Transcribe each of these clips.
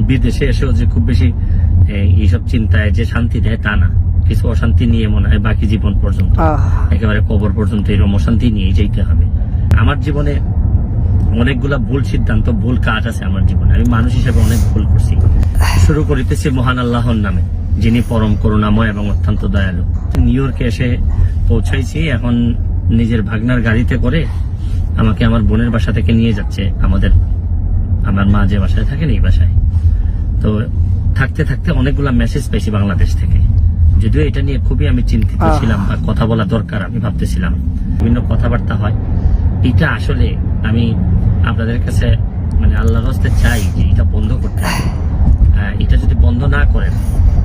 বিদেশে এসেও যে খুব বেশি এইসব চিন্তায় যে শান্তি দেয় তা না, কিছু অশান্তি নিয়ে মনে হয় বাকি জীবন পর্যন্ত, একেবারে কবর পর্যন্ত এরকম অশান্তি নিয়ে যেতে হবে। আমার জীবনে অনেকগুলা ভুল সিদ্ধান্ত, ভুল কাজ আছে আমার জীবনে, আমি মানুষ হিসেবে অনেক ভুল করছি। শুরু করিতেছি মহান আল্লাহর নামে, যিনি পরম করুণাময় এবং অত্যন্ত দয়ালু। নিউ ইয়র্কে এসে পৌঁছাইছি, এখন নিজের ভাগনার গাড়িতে করে আমাকে আমার বোনের বাসা থেকে নিয়ে যাচ্ছে আমার মা যে বাসায় থাকেন এই বাসায়। তো থাকতে থাকতে অনেকগুলা মেসেজ পেয়েছি বাংলাদেশ থেকে, যদিও এটা নিয়ে খুবই আমি চিন্তিত ছিলাম বা কথা বলা দরকার আমি ভাবতেছিলাম, বিভিন্ন কথাবার্তা হয়। এটা আসলে আমি আপনাদের কাছে মানে আল্লাহর হস্তে চাই যে এটা বন্ধ করতে হবে। এটা যদি বন্ধ না করেন,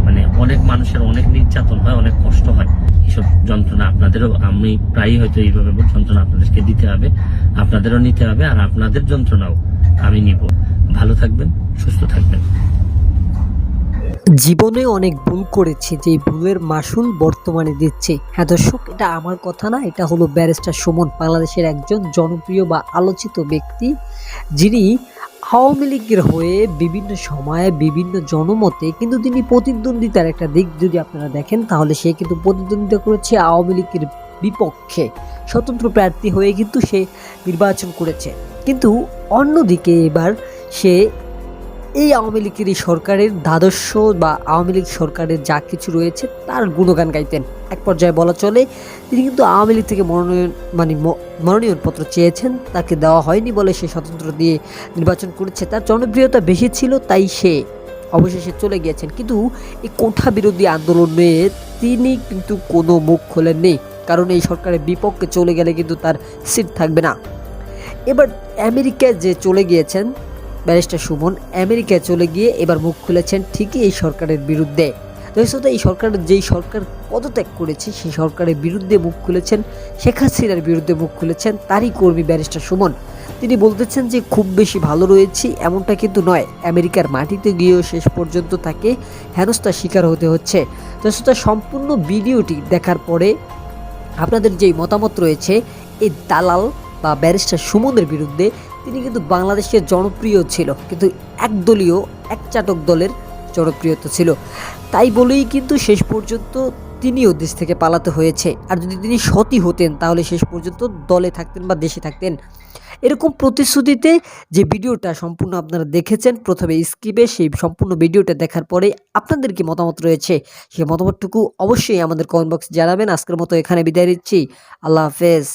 মানে অনেক মানুষের অনেক নির্যাতন হয়, অনেক কষ্ট হয়, এইসব যন্ত্রণা আপনাদেরও, আমি প্রায়ই হয়তো এইভাবে যন্ত্রণা আপনাদেরকে দিতে হবে, আপনাদেরও নিতে হবে, আর আপনাদের যন্ত্রণাও আমি নিব। ভালো থাকবেন, সুস্থ থাকবেন। জীবনে অনেক ভুল করেছি, যে ভুলের মাসুল বর্তমানে দিচ্ছে। হ্যাঁ দর্শক, এটা আমার কথা না, এটা হলো ব্যারিস্টার সুমন, বাংলাদেশের একজন জনপ্রিয় বা আলোচিত ব্যক্তি, যিনি আওয়ামী লীগের হয়ে বিভিন্ন সময়ে বিভিন্ন জনমতে কিন্তু তিনি প্রতিদ্বন্দ্বিতার একটা দিক যদি আপনারা দেখেন, তাহলে সে কিন্তু প্রতিদ্বন্দ্বিতা করেছে আওয়ামী লীগের বিপক্ষে, স্বতন্ত্র প্রার্থী হয়ে কিন্তু সে নির্বাচন করেছে। কিন্তু অন্যদিকে এবার সে এই আওয়ামী লীগের এই সরকারের দ্বাদশ বা আওয়ামী লীগ সরকারের যা কিছু রয়েছে তার গুণগান গাইতেন। এক পর্যায়ে বলা চলে তিনি কিন্তু আওয়ামী লীগ থেকে মনোনয়নপত্র চেয়েছেন, তাকে দেওয়া হয়নি বলে সে স্বতন্ত্র দিয়ে নির্বাচন করেছে। তার জনপ্রিয়তা বেশি ছিল, তাই সে অবশেষে চলে গিয়েছেন। কিন্তু এই কোঠা বিরোধী আন্দোলনে তিনি কিন্তু কোনো মুখ খোলেননি, কারণ এই সরকারের বিপক্ষে চলে গেলে কিন্তু তার সিট থাকবে না। এবার আমেরিকায় যে চলে গিয়েছেন ব্যারিস্টার সুমন, আমেরিকায় চলে গিয়ে এবার মুখ খুলেছেন ঠিকই এই সরকারের বিরুদ্ধে। দর্শক, এই সরকারের যেই সরকার পদত্যাগ করেছে সেই সরকারের বিরুদ্ধে মুখ খুলেছেন, শেখ হাসিনার বিরুদ্ধে মুখ খুলেছেন তারই কর্মী ব্যারিস্টার সুমন। তিনি বলতেছেন যে খুব বেশি ভালো রয়েছি, এমনটা কিন্তু নয়, আমেরিকার মাটিতে গিয়েও শেষ পর্যন্ত তাকে হেনস্থার শিকার হতে হচ্ছে। দর্শক, সম্পূর্ণ ভিডিওটি দেখার পরে আপনাদের যেই মতামত রয়েছে এই দালাল বা ব্যারিস্টার সুমনের বিরুদ্ধে, তিনি কিন্তু বাংলাদেশের জনপ্রিয় ছিল, কিন্তু একদলীয় একচাটক দলের জনপ্রিয়তা ছিল, তাই বলেই কিন্তু শেষ পর্যন্ত তিনিও দেশ থেকে পালাতে হয়েছে। আর যদি তিনি সৎই হতেন তাহলে শেষ পর্যন্ত দলে থাকতেন বা দেশে থাকতেন। এরকম প্রতিশ্রুতিতে যে ভিডিওটা সম্পূর্ণ আপনারা দেখেছেন প্রথমে স্কিপে, সেই সম্পূর্ণ ভিডিওটা দেখার পরে আপনাদের কি মতামত রয়েছে সেই মতামতটুকু অবশ্যই আমাদের কমেন্ট বক্সে জানাবেন। আজকের মতো এখানে বিদায় নিচ্ছি, আল্লাহ হাফেজ।